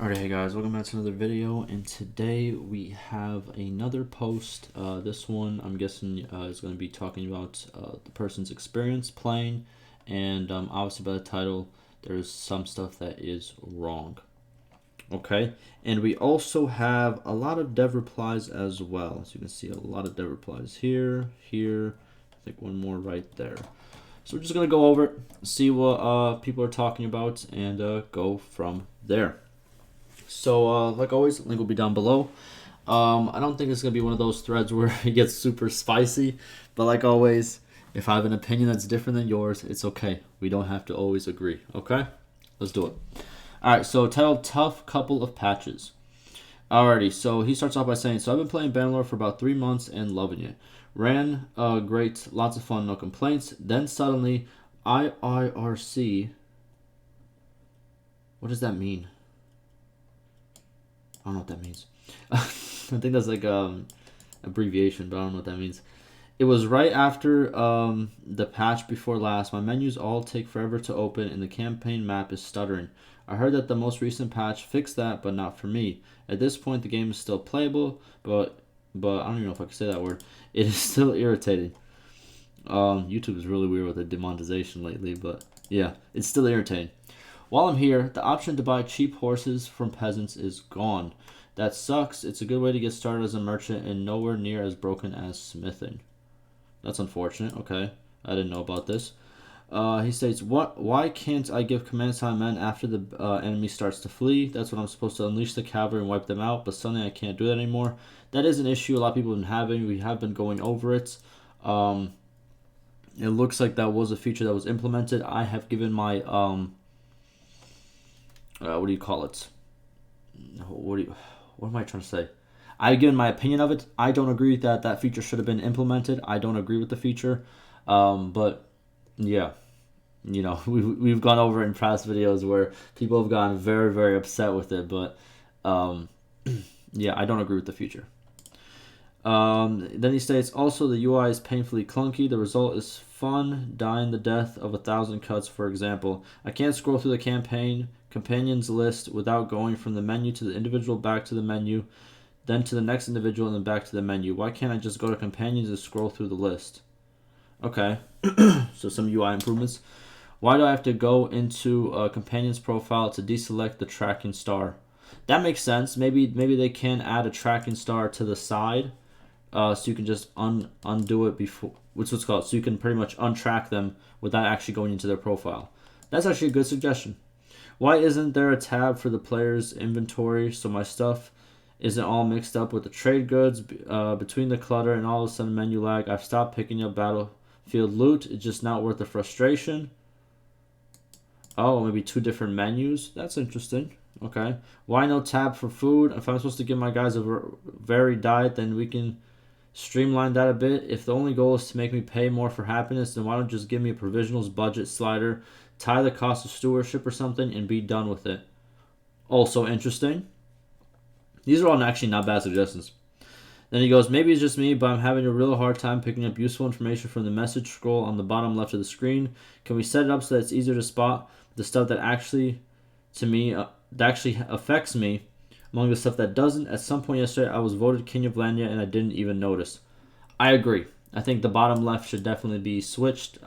Alright, hey guys, welcome back to another video, and today we have another post. This one, I'm guessing, is going to be talking about the person's experience playing, and obviously by the title, there's some stuff that is wrong. Okay, and we also have a lot of dev replies as well. So you can see a lot of dev replies here, I think one more right there. So we're just going to go over it, see what people are talking about, and go from there. So, like always, link will be down below. I don't think it's going to be one of those threads where it gets super spicy, but like always, if I have an opinion that's different than yours, it's okay. We don't have to always agree, okay? Let's do it. Alright, so titled Tough Couple of Patches. Alrighty, so he starts off by saying, so I've been playing Bannerlord for about 3 months and loving it. Ran great, lots of fun, no complaints. Then suddenly, IIRC. What does that mean? I don't know what that means. I think that's like abbreviation, but I don't know what that means. It was right after the patch before last. My menus all take forever to open, and the campaign map is stuttering. I heard that the most recent patch fixed that, but not for me. At this point, the game is still playable, but I don't even know if I can say that word. It is still irritating. YouTube is really weird with the demonetization lately, but yeah, it's still irritating. While I'm here, the option to buy cheap horses from peasants is gone. That sucks. It's a good way to get started as a merchant and nowhere near as broken as smithing. That's unfortunate. Okay, I didn't know about this. He states, why can't I give commands to my men after the enemy starts to flee? That's when I'm supposed to unleash the cavalry and wipe them out, but suddenly I can't do that anymore. That is an issue a lot of people have been having. We have been going over it. It looks like that was a feature that was implemented. I have given my... what do you call it? What am I trying to say? I've given my opinion of it. I don't agree that that feature should have been implemented. I don't agree with the feature. But yeah, you know, we've gone over it in past videos where people have gotten very, very upset with it. But yeah, I don't agree with the feature. Then he states, also the UI is painfully clunky. The result is fun, dying the death of 1,000 cuts, for example. I can't scroll through the companions list without going from the menu to the individual, back to the menu, then to the next individual, and then back to the menu. Why can't I just go to companions and scroll through the list? Okay, so some UI improvements. Why do I have to go into a companion's profile to deselect the tracking star? That makes sense. Maybe they can add a tracking star to the side, so you can just undo it before, what's called, so you can pretty much untrack them without actually going into their profile. That's actually a good suggestion. Why isn't there a tab for the player's inventory so my stuff isn't all mixed up with the trade goods between the clutter and all of a sudden menu lag? I've stopped picking up battlefield loot. It's just not worth the frustration. Oh, maybe 2 different menus. That's interesting. Okay. Why no tab for food? If I'm supposed to give my guys a varied diet, then we can streamline that a bit. If the only goal is to make me pay more for happiness, then why don't you just give me a provisionals budget slider, tie the cost of stewardship or something, and be done with it. Also interesting. These are all actually not bad suggestions. Then he goes, maybe it's just me, but I'm having a real hard time picking up useful information from the message scroll on the bottom left of the screen. Can we set it up so that it's easier to spot the stuff that actually, that actually affects me among the stuff that doesn't? At some point yesterday, I was voted King of Landia and I didn't even notice. I agree. I think the bottom left should definitely be switched.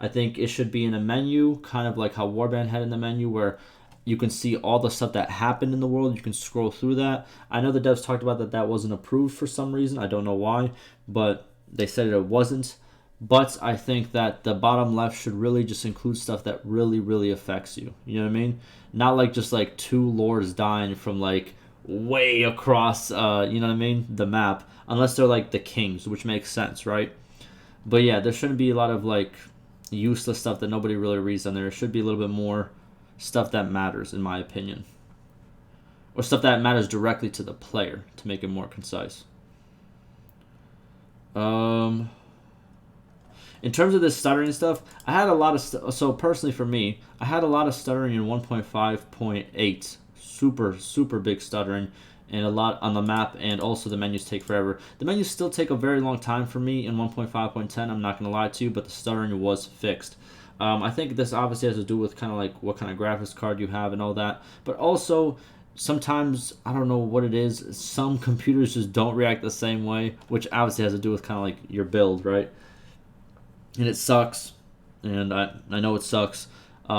I think it should be in a menu, kind of like how Warband had in the menu, where you can see all the stuff that happened in the world. You can scroll through that. I know the devs talked about that wasn't approved for some reason. I don't know why, but they said it wasn't. But I think that the bottom left should really just include stuff that really, really affects you. You know what I mean? Not like just like 2 lords dying from like way across, you know what I mean, the map. Unless they're like the kings, which makes sense, right? But yeah, there shouldn't be a lot of like useless stuff that nobody really reads on there. There should be a little bit more stuff that matters, in my opinion. Or stuff that matters directly to the player, to make it more concise. In terms of this stuttering stuff, I had a lot of... so personally for me, I had a lot of stuttering in 1.5.8. Super, super big stuttering. And a lot on the map, and also the menus take forever. The menus still take a very long time for me in 1.5.10, I'm not going to lie to you, but the stuttering was fixed. I think this obviously has to do with kind of like what kind of graphics card you have and all that. But also, sometimes, I don't know what it is, some computers just don't react the same way, which obviously has to do with kind of like your build, right? And it sucks. And I know it sucks. The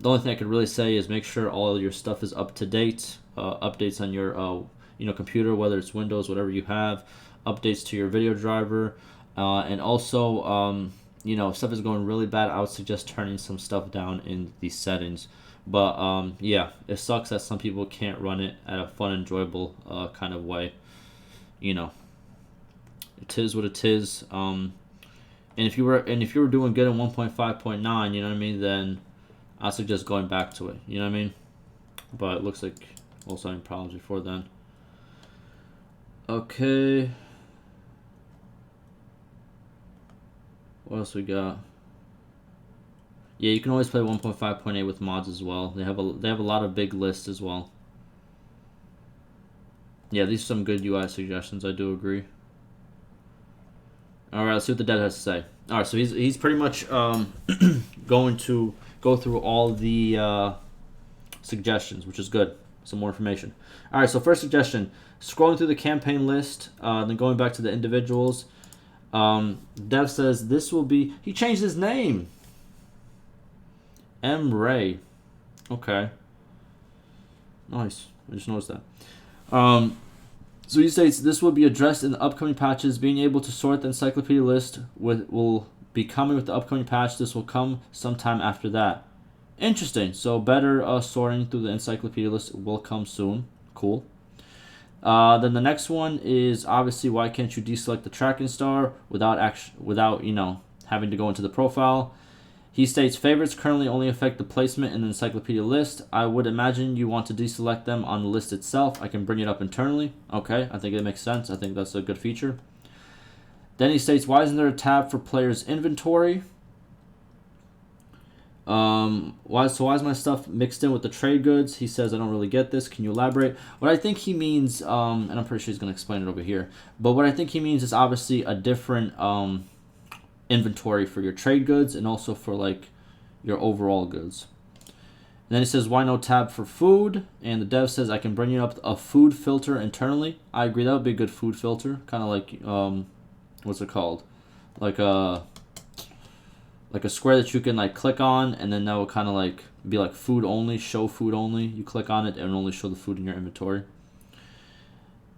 only thing I could really say is make sure all your stuff is up to date. Updates on your computer, whether it's Windows, whatever you have. Updates to your video driver. And also, if stuff is going really bad, I would suggest turning some stuff down in the settings. But yeah, it sucks that some people can't run it at a fun, enjoyable kind of way. You know, it is what it is. And if you were doing good in 1.5.9, you know what I mean, then I suggest going back to it. You know what I mean? But it looks like also having problems before then. Okay. What else we got? Yeah, you can always play 1.5.8 with mods as well. They have a lot of big lists as well. Yeah, these are some good UI suggestions. I do agree. All right, let's see what the dev has to say. All right, so he's pretty much going to go through all the suggestions, which is good. Some more information. All right, so first suggestion: scrolling through the campaign list, then going back to the individuals. Dev says this will be. He changed his name. M. Ray. Okay. Nice. I just noticed that. So he states this will be addressed in the upcoming patches. Being able to sort the encyclopedia list will be coming with the upcoming patch. This will come sometime after that. Interesting. So better sorting through the encyclopedia list will come soon. Cool. Then the next one is obviously why can't you deselect the tracking star without having to go into the profile. He states favorites currently only affect the placement in the encyclopedia list. I would imagine you want to deselect them on the list itself. I can bring it up internally. Okay, I think it makes sense. I think that's a good feature. Then he states, why isn't there a tab for player's inventory? Why is my stuff mixed in with the trade goods? He says, I don't really get this. Can you elaborate? What I think he means, and I'm pretty sure he's going to explain it over here, but what I think he means is obviously a different inventory for your trade goods and also for like your overall goods. And then he says, why no tab for food? And the dev says, I can bring you up a food filter internally. I agree, that would be a good food filter. Kind of like, what's it called? Like a square that you can like click on, and then that will kind of like be like food only, show food only. You click on it and only show the food in your inventory.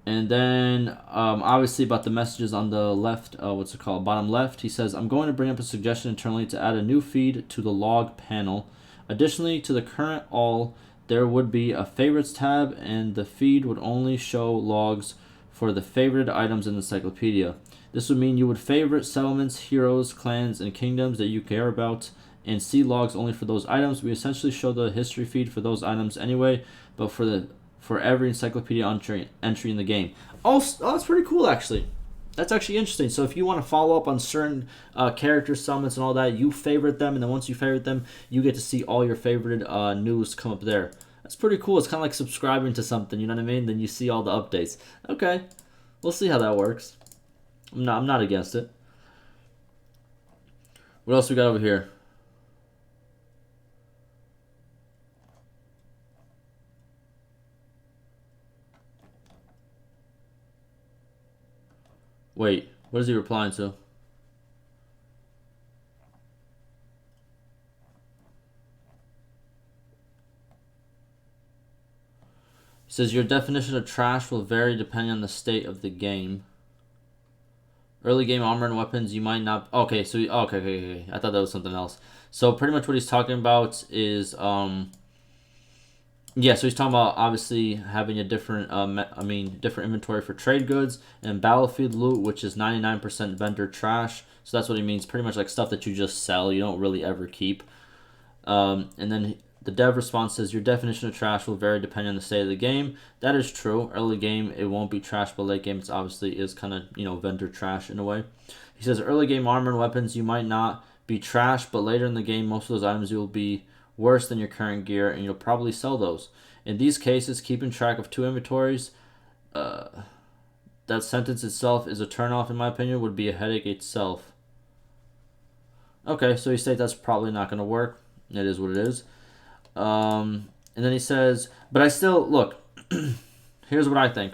And then, obviously, about the messages on the left, bottom left, he says, I'm going to bring up a suggestion internally to add a new feed to the log panel. Additionally, to the current all, there would be a favorites tab, and the feed would only show logs for the favorited items in the encyclopedia. This would mean you would favorite settlements, heroes, clans, and kingdoms that you care about, and see logs only for those items. We essentially show the history feed for those items anyway, but for every encyclopedia entry in the game. Oh, that's pretty cool, actually. That's actually interesting. So if you want to follow up on certain character summons and all that, you favorite them, and then once you favorite them, you get to see all your favorited news come up there. That's pretty cool. It's kind of like subscribing to something, you know what I mean? Then you see all the updates. Okay, we'll see how that works. I'm not against it. What else we got over here? Wait, what is he replying to? He says your definition of trash will vary depending on the state of the game. Early game armor and weapons you might not. Okay, so okay. I thought that was something else. So pretty much what he's talking about is yeah, so he's talking about obviously having a different different inventory for trade goods and battlefield loot, which is 99% vendor trash. So that's what he means, pretty much like stuff that you just sell, you don't really ever keep. And then the dev response says your definition of trash will vary depending on the state of the game. That is true. Early game it won't be trash, but late game it's obviously is kind of vendor trash in a way. He says early game armor and weapons you might not be trash, but later in the game most of those items will be worse than your current gear, and you'll probably sell those. In these cases, keeping track of two inventories, that sentence itself is a turnoff in my opinion, would be a headache itself. Okay, so he states that's probably not going to work. It is what it is. And then he says, but I still look. Here's what I think.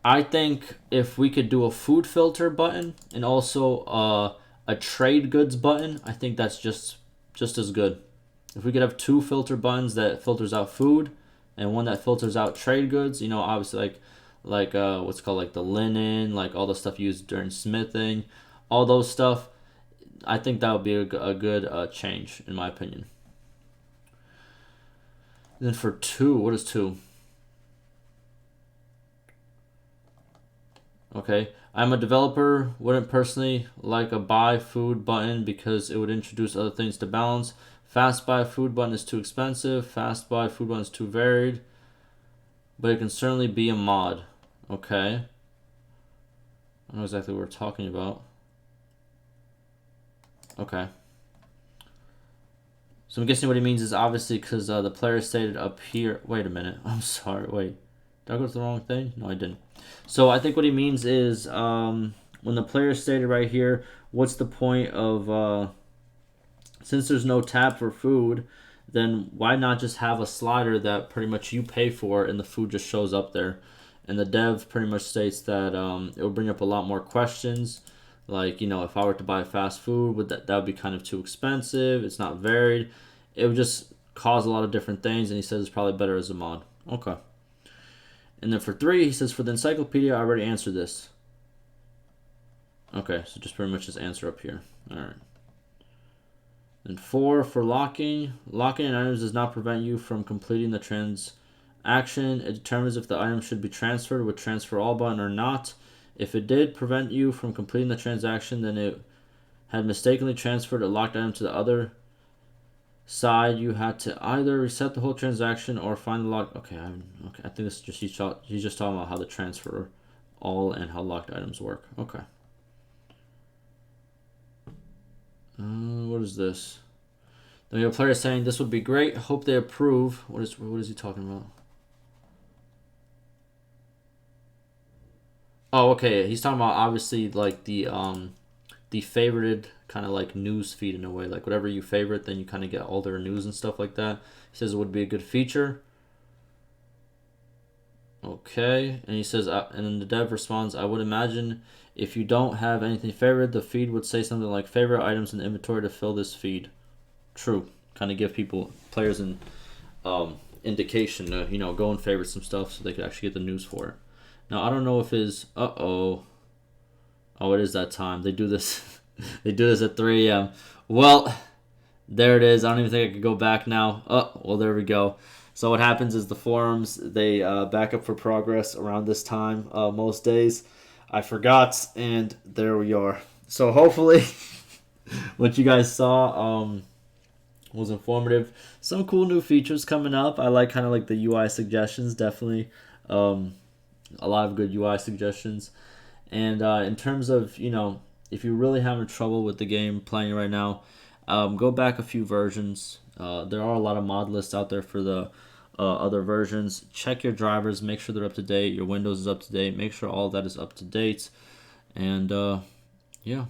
I think if we could do a food filter button and also a trade goods button, I think that's just as good. If we could have two filter buttons that filters out food and one that filters out trade goods, obviously like what's called like the linen, like all the stuff used during smithing, all those stuff. I think that would be a good change in my opinion. And then for two, what is two? Okay, I'm a developer. Wouldn't personally like a buy food button because it would introduce other things to balance. Fast buy food button is too expensive. Fast buy food button is too varied. But it can certainly be a mod. Okay. I don't know exactly what we're talking about. Okay. So I'm guessing what he means is obviously because the player stated up here. Wait a minute. I'm sorry. Wait. Did I go to the wrong thing? No, I didn't. So I think what he means is when the player stated right here, what's the point of since there's no tab for food, then why not just have a slider that pretty much you pay for and the food just shows up there? And the dev pretty much states that it will bring up a lot more questions. Like, if I were to buy fast food, that would be kind of too expensive. It's not varied. It would just cause a lot of different things, and he says it's probably better as a mod. Okay. And then for 3, he says, for the encyclopedia, I already answered this. Okay, so just pretty much just answer up here. Alright. And 4, for locking. Locking in items does not prevent you from completing the transaction. It determines if the item should be transferred with transfer all button or not. If it did prevent you from completing the transaction, then it had mistakenly transferred a locked item to the other side. You had to either reset the whole transaction or find the lock. Okay, I think this is just he's just talking about how the transfer all and how locked items work. Okay. What is this? Then we have a player saying this would be great. Hope they approve. What is he talking about? Oh, okay. He's talking about obviously like the favorited kind of like news feed in a way. Like whatever you favorite, then you kind of get all their news and stuff like that. He says it would be a good feature. Okay, and he says, and then the dev responds, I would imagine if you don't have anything favored, the feed would say something like favorite items in the inventory to fill this feed. True. Kind of give players an indication to, go and favorite some stuff so they could actually get the news for it. Now, I don't know if his, oh, it is that time. They do this, they do this at 3 a.m. Well, there it is. I don't even think I could go back now. Oh, well, there we go. So what happens is the forums, they back up for progress around this time most days. I forgot, and there we are. So hopefully what you guys saw was informative. Some cool new features coming up. I like kind of like the UI suggestions, definitely. A lot of good UI suggestions. And in terms of, if you're really having trouble with the game playing right now, go back a few versions. There are a lot of mod lists out there for the other versions. Check your drivers, make sure they're up to date. Your Windows is up to date. Make sure all that is up to date. And yeah,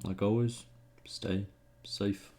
like always, stay safe.